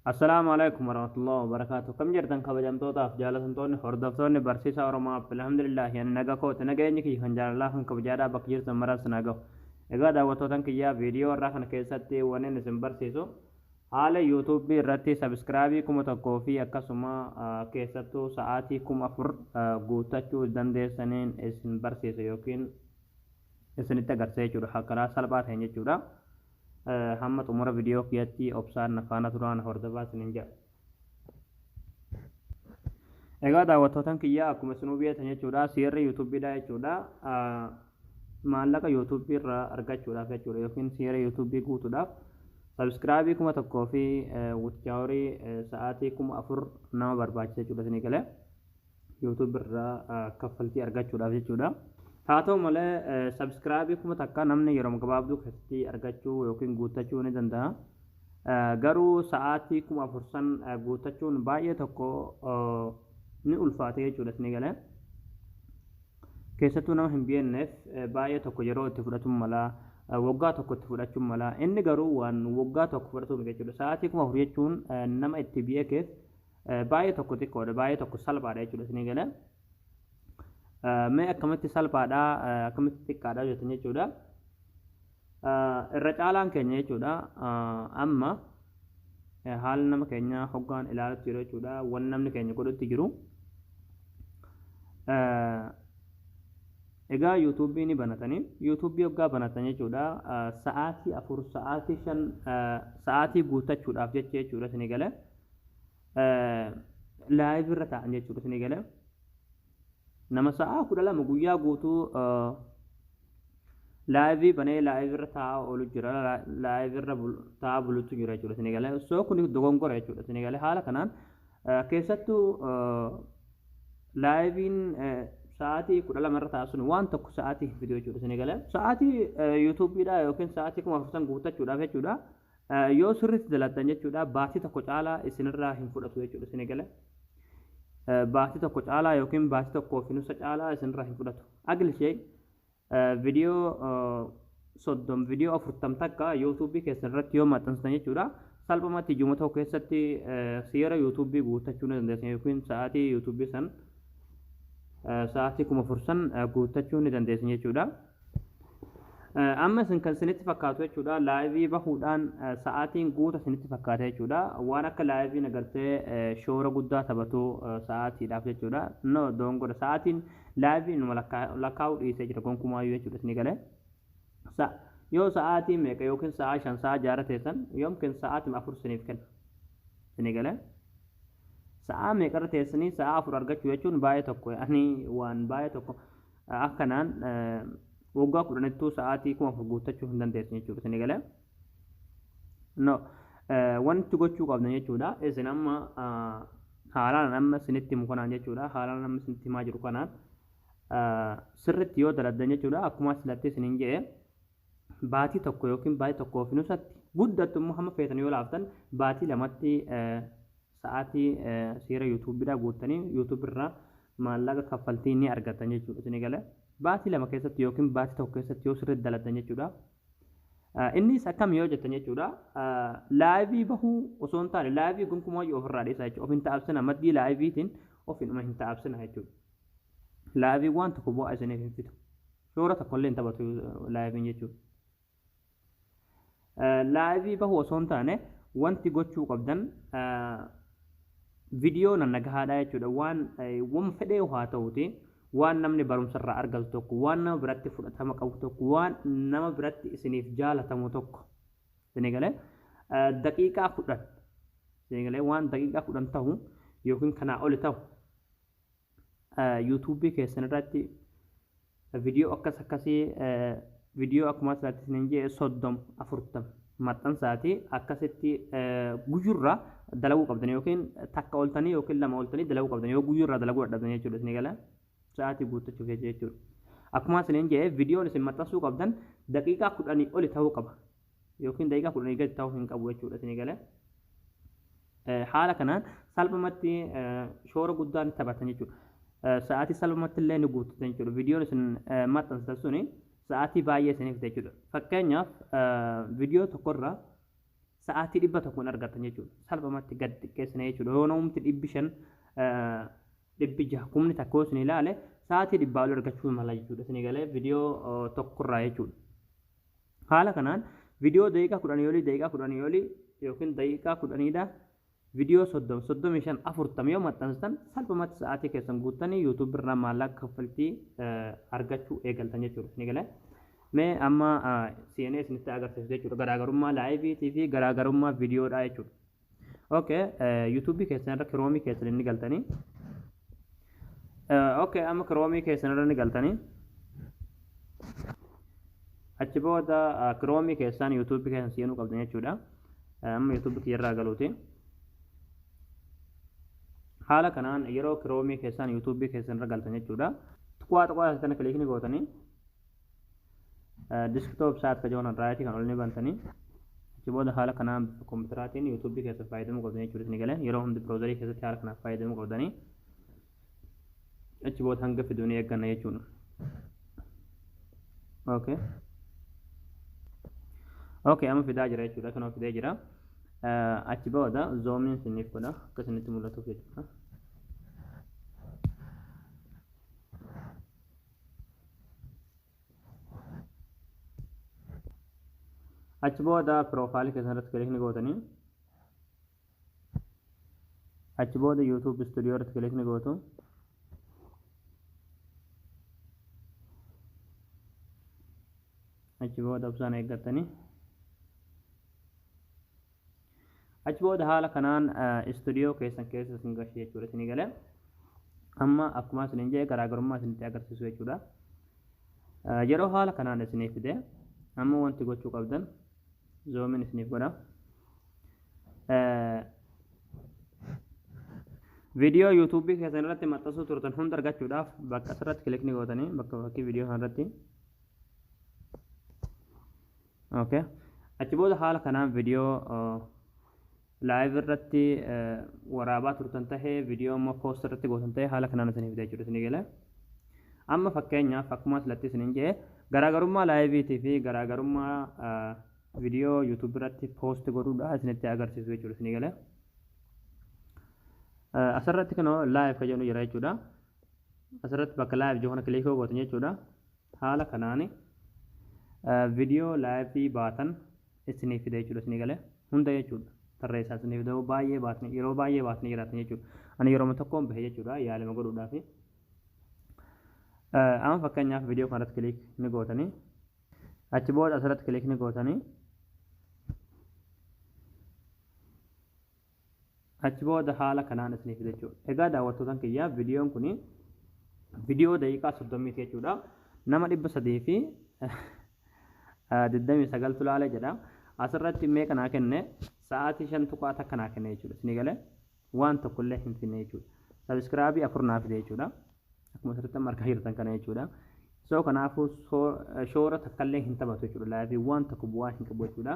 Assalamualaikum warahmatullahi wabarakatuh. Kam jirtan kabajamtootaaf jaalatamtoonni hordoftoonni barsiisaa Oromaaf alhamdulillah yan naga kooti nageenyi kiyya kan jaalalaa kan kabajaadhaa bakka jirtan maras nagahu. Egaa daawwattootan kiyyaa viidiyoo irraa kana keessatti wanni isin barsiisu haala yuutuubii irratti sabiskiraabii 1000 fi akkasuma keessattuu sa'aatii 1000 guuttachuu dandeessaniin isin barsiisa yookiin isinitti agarsiisa jechuudha. Karaa salphaa ta'een jechuudha. Hamma xumura viidiyoo kiyyatti obsaan nafaana turaan hordofaa isiniin jedha. Egaa daawwattootan kiyyaa akkuma isinuu beektan jechuudha seerri yuutuubiidha jechuudha. Maallaqa yuutuubii irraa argachuudhaaf jechuudha yookiin seera yuutuubii guutuudhaaf sabiskiraabii 1000 fi wuchaaworii sa'aatii 1000 nama barbaachisa jechuudha isinii galee yuutuubii irraa kaffaltii argachuudhaaf jechuudha. haa ta'u malee sabiskiraabii 1000 namni yeroo gabaabduu keessatti argachuu yookiin guuttachuu ni danda'a. Garuu sa'aatii 1000 san guuttachuun baay'ee tokko ni ulfaata jechuudha isinii galee. Keessattuu nama hin beekneef baay'ee tokko yeroo itti fudhachuu mala waggaa tokko itti fudhachuu mala inni garuu waan waggaa tokko fudhatu jechuudha. Sa'aatii 1000 jechuun nama itti beekeef baay'ee tokko xiqqoodha baay'ee tokko salphaadha jechuudha isinii galee. Mee akkamitti salphaadha akkamitti xiqqaadha jettan jechuudha. Irra caalaan keenya jechuudha amma haala nama keenya hoggaan ilaalutti jiru jechuudha waan namni keenya godhutti jiru. Egaa yuutuubii ni banatanii yuutuubii hoggaa banatan jechuudha sa'aatii 4 sa'aatii 5 sa'aatii guuttachuudhaaf jechuudha isinii galee laayivii irra taa'an jechuudha isinii galee. Nama sa'a 12 guyyaa guutuu laayivii banee laayivii irra taa'aa oolu jira laayivii irra taa'aa bulutu jira jechuudha isinii galee osoo kun dogongora jechuudha isinii galee haala kanaan keessattuu laayiviin sa'aatii 12 irra taa'aa sun waan tokko sa'aatii hin fidu jechuudha isinii galee sa'aatii yuutuubiidhaa yookiin sa'aatii 1000 guuttachuudhaaf jechuudha yoo sirriitti daladdan jechuudha baatii tokko caalaa isinirraa hin fudhatu jechuudha isinii galee. Baatii tokko caalaa yookiin baatii tokkoo fi nusa caalaa isinirraa hin fudhatu. Agilishee viidiyoo 30 viidiyoo 40 takka yuutuubii keessan irratti yoo maxxansitan jechuudha salphumatti ijuma tokko keessatti seera yuutuubii guuttachuu ni dandeessan yookiin sa'aatii yuutuubii san sa'aatii 1000 san guuttachuu ni dandeessan jechuudha. Amma isin kan isinitti fakkaatu jechuudha laayivii bahuudhaan sa'aatiin guuta isinitti fakkaata jechuudha waan akka laayiviin agartee shoora guddaa taphatu sa'aatiidhaaf jechuudha no dogongora sa'aatiin laayiviin lakkaa'uu dhiisee jira gonkumaayyuu jechuudha isinii galee yoo sa'aatii meeqa yookiin sa'a 5 sa'a 6 teessan yookiin sa'aatii 4 isiniif kenna isinii galee sa'a meeqarra teessanii sa'a 4 argachuu jechuun baay'ee tokko ani waan baay'ee tokko akkanaan waggaa 10 sa'aatii 1000 guuttachuu hin dandeessu jechuudha isinii galee. No wanti gochuu qabdan jechuudha isin amma haalaan amma isinitti himu kanaan jechuudha haalaan amma isinitti himaa jiru kanaan sirriitti yoo daladdan jechuudha akkuma silatti isiniin jedhe baatii tokko yookiin baatii tokkoo fi nusatti guddattu immoo hamma feetan yoo laaftan baatii lamatti sa'aatii seera yuutuubiidhaa guuttanii yuutuubirraa maallaqa kaffaltii ni argattan jechuudha isinii galee. Baatii lama keessatti yookiin baatii tokko keessatti yoo sirriitti daladdan jechuudha. Innis akkam yoo jettan jechuudha laayivii bahuu osoo hin taane laayivii gonkumaa ofirraa dhiisaa jechuudha of hin taa'absina maddii laayiviitiin ofuma hin taa'absina jechuudha. Laayivii waan tokko bu'aa isiniif hin fidu shoora tokkollee hin taphatu laayiviin jechuudha. Laayivii bahuu osoo hin taane wanti gochuu qabdan viidiyoo nannagahaadha jechuudha waan fedhee haa ta'uuti. Waan namni barumsarraa argatu tokko waan nama biratti fudhatama qabu tokko waan nama biratti isiniif jaalatamu tokko isinii galee daqiiqaa 10 isinii galee waan daqiiqaa 10 ta'u yookiin kanaa oli ta'u yuutuubii keessan irratti viidiyoo akkasii viidiyoo akkuma asirratti isiniin jedhe 30-40 maxxansaatii akkasitti guyyurraa dalaguu qabdan yookiin takka ooltanii yookiin lama ooltanii dalaguu qabdan yoo guyyurraa dalaguu dadhabdan jechuudha isinii galee. Sa'aatii guuttachuuf jechuudha. Akkuma isiniin jedhe viidiyoon isin maxxansuu qabdan daqiiqaa 10 oli ta'uu qaba yookiin daqiiqaa 10 gadi ta'uu hin qabu jechuudha isinii galee. Haala kanaan salphumatti shoora guddaa ni taphatan jechuudha. Sa'aatii salphumatti illee ni guuttatan jechuudha. Viidiyoon isin maxxansitan suni sa'aatii baay'ee isiniif jechuudha. Fakkeenyaaf viidiyoo tokkorraa sa'aatii 100 argatan jechuudha. Salphumatti gad xiqqeessine jechuudha. Yoo namumti 500 600 kumni takka isin ilaale sa'aatii 100 argachuu mala jechuudha. Isin galee viidiyoo tokkorraa jechuudha. Haala kanaan viidiyoo daqiiqaa 10 olii yookiin daqiiqaa 10dha viidiyoo 35 40 yoo maxxansitan salphumatti sa'aatii keessan guuttanii YouTube irraa maallaqa kaffaltii argachuu eegaltan jechuudha. Isin galee mee amma CNN isinitti agarsiisu jechuudha. Garaagarummaa laayivii fi garaagarummaa viidiyoodha jechuudha. Okay, YouTube keessan irra Chrome keessan inni galtanii. Okay, amma Chrome keessan irra inni galtanii. Achi booda Chrome keessan YouTube keessan seenuu qabdan jechuudha. Amma YouTube irraa galuuti. Haala kanaan yeroo Chrome keessan YouTube keessan irra galtan jechuudha. Tuqaa asitti kilikni gootanii desktop saat ka jawan raaytii kan olni bantanii achi booda haala kanaan kompiitaraatiin YouTube keessa fayyadamuu qabdan jechuudha. Isin galee yeroo hundi browserii keessatti haala kanaan fayyadamuu qabdanii achi booda hanga fiduun eegganna jechuudha. Okay, amma fidaa jira jechuudha. Kanoo fidee jira. Achi booda zoomiin isiniif godha akka isinitti mul'atuuf jechuudha. achi booda profaayilii keessan irratti kilikni gootanii achi booda YouTube studio irratti kilikni gootu achi booda obsaan eeggatanii achi booda haala kanaan studio keessan keessa isin gashee jechuudha. Isin galee amma akkuma isin jedhe garaagarummaa isinitti agarsiisu jechuudha. Yeroo haala kanaan isiniif fide amma wanti gochuu qabdan zoomin isiniif godha. Viidiyoo YouTube keessan irratti maxxansuu turtan hunda argachuudhaaf bakka asirratti kilikni gootanii bakka fakkii viidiyoo kanarratti. Okay. Achi booda haala kanaan viidiyoo live irratti waraabaa turtan tahee viidiyoo immoo post irratti gootan tahee haala kanaan isiniif fide jechuudha. Isin galee amma fakkeenyaaf akkuma asirratti isiniin jedhe garaagarummaa laayiviitii fi garaagarummaa viidiyoo YouTube irratti post godhuudha isinitti agarsiisu jechuudha. Isin galee asirratti kanoo live ka jennu jira jechuudha. Asirratti bakka live jiru kana kilikii gootan jechuudha. Haala kanaan viidiyoo live baatan isiniif fide jechuudha. Isin galee hunda jechuudha. Tarreessaa isiniif ta'u baay'ee baatanii yeroo baay'ee baatanii jiraatan jechuudha. Ani yeroo tokkoon bahe jechuudha yaalima godhuudhaaf. Amma fakkeenyaaf viidiyoo kanarratti kilikni gootanii achi booda asirratti kilikni gootanii achi booda haala kanaan isiniif fide jechuudha. Egaa daawwattootaan kiyyaa viidiyoon kun viidiyoo daqiiqaa 30 jechuudha. Nama 300 fi 29 tulaalee jedha. Asirratti meeqa naa kenne sa'aatii 5 tuqaa takka naa kenne jechuudha. Isin galee waan tokkollee hin finne jechuudha. Sabiskiraabii 4 naa fide jechuudha. Akkuma asirratti margaa jirtan kana jechuudha. So kanaafuu shoora takkallee hin taphatu jechuudha. Laayivii waan tokko bu'aa hin qabu jechuudha.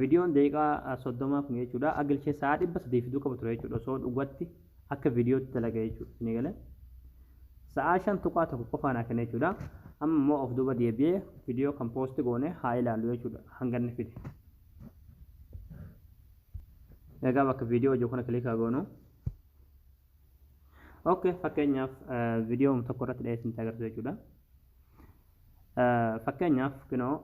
Viidiyoon daqiiqaa 30 kun jechuudha. Agilchee sa'a 300 fiduu qaba ture jechuudha. So dhugatti akka viidiyootti dalaga jechuudha. Isin galee sa'a 5 tuqaa tokko qofaa naa kenne jechuudha. Amma immoo of duuba deebi'ee viidiyoo kan poosti goone haa ilaallu jechuudha. Hanga inni fide. Egaa bakka viidiyoo hojii kana kilikaa goonu. Okay, fakkeenyaaf viidiyoo tokko irratti dhiyeessinti agarsiisu jechuudha. Fakkeenyaaf kunoo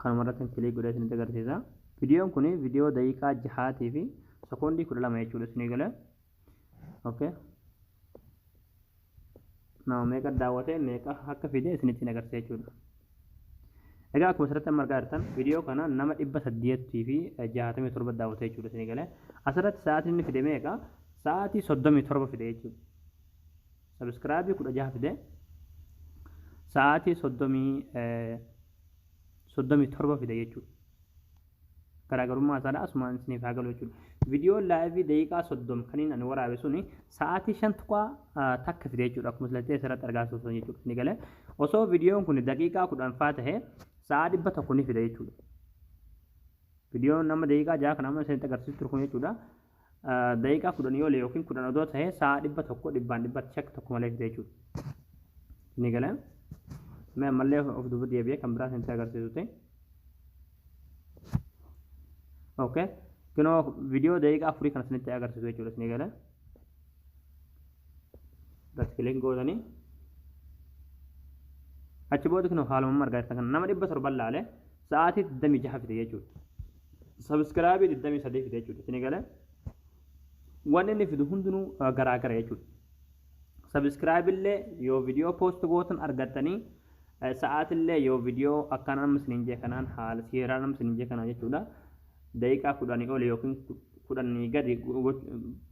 kanuma irratti kilik godhee isinitti agarsiisa. Viidiyoon kun viidiyoo daqiiqaa 6 fi sekoondii 12 jechuudha. Isin galee. Okay. Nama meeqa daawwatee meeqa akka fide isinitti agarsiisa jechuudha. Egaa akkuma asirratti argaa jirtan viidiyoo kana nama 800 fi 67 daawwatee jechuudha. Isin galee. Asirratti sa'aatiin inni fide meeqa? Sa'aatii 37 fide jechuudha. Sabiskiraabii 16 fide. Sa'aatii 37 fide jechuudha. Garaagarummaa isaadha asumaan isiniif haa galu jechuudha. Viidiyoo laayivii daqiiqaa 30 kaniin ani waraabe suni sa'aatii 5 tuqaa takka fide jechuudha. Akkuma asirratti argaa jirtan jechuudha. Isin galee osoo viidiyoon kun daqiiqaa 10 faa ta'e sa'a 100 ni fide jechuudha. Viidiyoon nama daqiiqaa 6 kan amma isinitti agarsiisu ture kun jechuudha. Daqiiqaa 10 yoo yookiin 10 odoo ta'e sa'a 100 dhibbaan shakka tokko malee fide jechuudha. Isin galee mee ammallee of duuba deebi'ee kan biraa isinitti agarsiisu ta'e. Okay किनो वीडियो देगा अफुरी kan isinitti agarsiisu jechuudha isinii gala das kiliin gootanii achi booda kinoo haaluma margaa jirtan kana nama 700 laale sa'aatii 26 fide jechuudha sabskraabii 23 fide jechuudha isinii gala waan inni fidu hundinuu garaa gara jechuudha sabskraabii illee yoo viidiyoo poost gootan argattanii sa'aatillee yoo viidiyoo akkaan amma isiniin jee kanaan haala seeraan amma isiniin jee kanaan jechuudha daqiiqaa 10 ol yookiin 10 gadi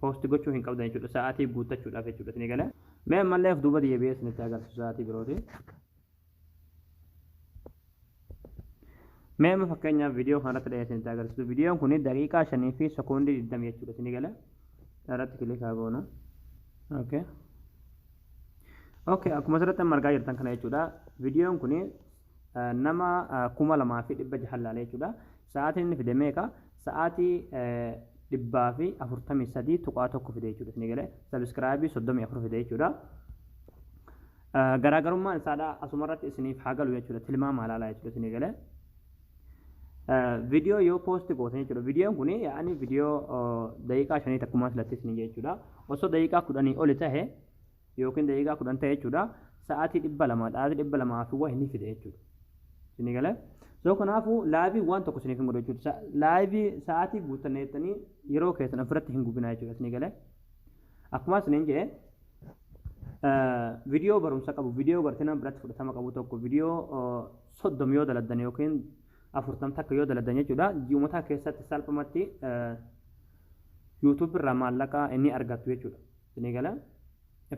poost gochuu hin qabdan jechuudha sa'aatii guuttachuudhaaf jechuudha isinii gala mee ammallee of duuba deebi'ee isinitti agarsiisu sa'aatii birooti mee amma fakkeenyaaf viidiyoo kanarratti dhahee isinitti agarsiisu viidiyoon kun daqiiqaa 5 fi sekoondii 20 jechuudha isinii gala irratti kilikaa goonu okay okay akkuma asirratti argaa jirtan kana jechuudha viidiyoon kun nama 2600 laalee jechuudha sa'aatiin inni fide meeqa sa'aatii 143 tuqaa tokko fide jechuudha isinii gala sabskraabii 34 fide jechuudha garaagarummaan isaadha asumarratti isiniif haa galu jechuudha tilmaama ilaalaa jechuudha isinii gala viidiyoo yoo poost gootan jechuudha viidiyoon kun yaani viidiyoo daqiiqaa 5 takkumaa silatti isinii jechuudha osoo daqiiqaa 10 oli tahe yookiin daqiiqaa 10 tahe jechuudha sa'aatii 200 fi waa inni fide jechuudha isinii gala so kanaafuu laayivii waan tokko isiniif hin godhu jechuudha laayivii sa'aatii guutanneettanii yeroo keessan ofirratti hin gubinaa jechuudha isinii gala akkuma isiniin jedhe viidiyoo barumsa qabu viidiyoo gartee nama biratti fudhatama qabu tokko viidiyoo 30 yoo daladdan yookiin 40 takka yoo daladdan jechuudha ji'umataa keessatti salphumatti YouTube irraa maallaqa inni argattu jechuudha isinii gala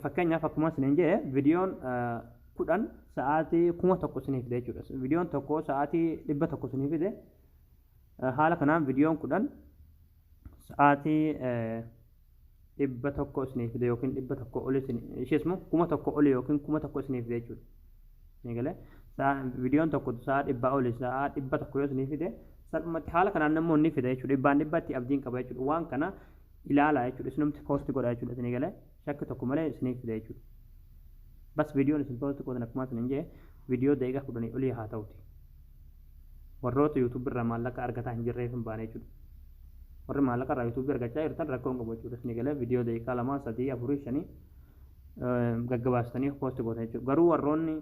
fakkeenyaaf akkuma isiniin jedhe viidiyoon 10 sa'aatii 1000 isiniif fide jechuudha viidiyoon tokko sa'aatii 100 isiniif fide haala kanaan viidiyoon 10 sa'aatii 100 isiniif fide yookiin 100 oli isheesmo 1000 oli yookiin 1000 isiniif fide jechuudha isinii gala viidiyoon tokko sa'a 100 oli sa'a 100 yoo isiniif fide salphumatti haala kanaan nammoo inni fide jechuudha dhibbatti abdiin qaba jechuudha waan kana ilaalaa jechuudha isinumti poost godha jechuudha isinii gala shakki tokko malee isiniif fide jechuudha bas viidiyoon isin poost gootan akkuma isiniin jee viidiyoo daqiiqaa 10 olii haa ta'uti warroota yuutuub irraa maallaqa argataa hin jirreef hin baane jechuudha warri maallaqa irraa yuutuubii argachaa jirtan rakkoo hin qabu jechuudha isinii gala viidiyoo daqiiqaa 2 3 4 5 gaggabaastanii poost gootan jechuudha garuu warroonni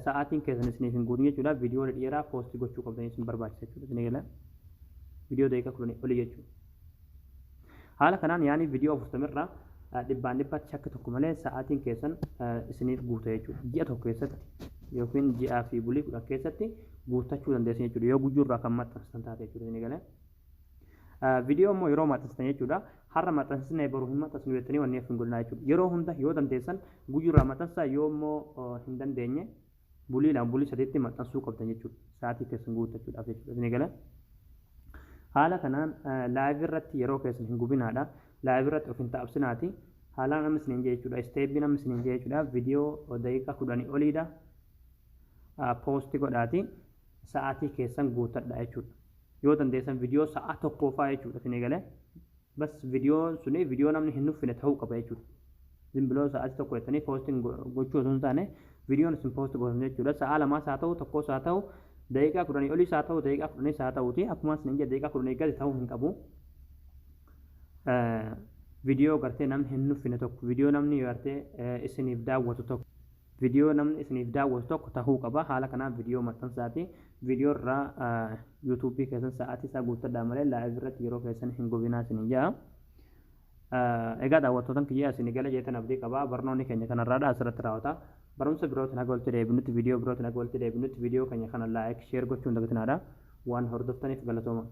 sa'aatiin keessan isiniif hin guutin jechuudha viidiyoo dheeraa poost gochuu qabdan isin barbaachisa jechuudha isinii gala viidiyoo daqiiqaa 10 olii jechuudha haala kanaan yaani viidiyoo 40 irraa dhibbatti shakki tokko malee sa'aatiin keessan isiniif guuta jechuudha ji'a tokko keessatti yookiin ji'aa fi bulii 10 keessatti guuttachuu dandeessan jechuudha yoo guyyuurraa kan maxxansitan taate jechuudha isinii gala viidiyoo immoo yeroo maxxansitan jechuudha har'a maxxansisnee baruu hin maxxansinu jettanii wanni hin godhinaa jechuudha yeroo hunda yoo dandeessan guyyuurraa maxxansaa yoo immoo hin dandeenye bulii 3tti maxxansuu qabdan jechuudha sa'aatii keessan guuttachuudhaaf jechuudha isinii gala haala kanaan laayivii irratti yeroo keessan hin gubinaadha laayivii irratti of hin taa'absinaati haalaan amma isiniin jee jechuudha isteebiin amma isiniin jee jechuudha viidiyoo daqiiqaa 10 oliidha poosti godhaati sa'aatii keessan guuttadha jechuudha yoo dandeessan viidiyoo sa'a tokkoofaa jechuudha isinii gale bas viidiyoon suni viidiyoo namni hin nuffine ta'uu qaba jechuudha zimbiloo sa'aatii tokko jettanii poostiin gochuu osoo hin taane viidiyoon isin poost gootan jechuudha sa'a lamaas haa ta'u tokkos haa ta'u daqiiqaa 10 olii haa ta'u daqiiqaa 10 haa ta'uti akkuma isiniin jee daqiiqaa 10 gadi ta'uu hin qabu viidiyoo gartee namni hin nuffine tokko viidiyoo namni gartee isiniif daawwatu tokko viidiyoo namni isiniif daawwatu tokko ta'uu qaba haala kanaan viidiyoo maxxansaati viidiyoo irraa yuutuubii keessan sa'aatii isaa guuttadhaa malee laayivii irratti yeroo keessan hin gubinaa isiniin jaa egaa daawwattootan kiyyaa isinii gala jeetan abdii qabaa barnoonni keenya kanarraadha asirratti raawwata barumsa birootiin haga walitti deebinutti viidiyoo birootiin haga walitti deebinutti viidiyoo keenya kana laayik sheer gochuun dagatinaadha waan hordoftaniif galatooma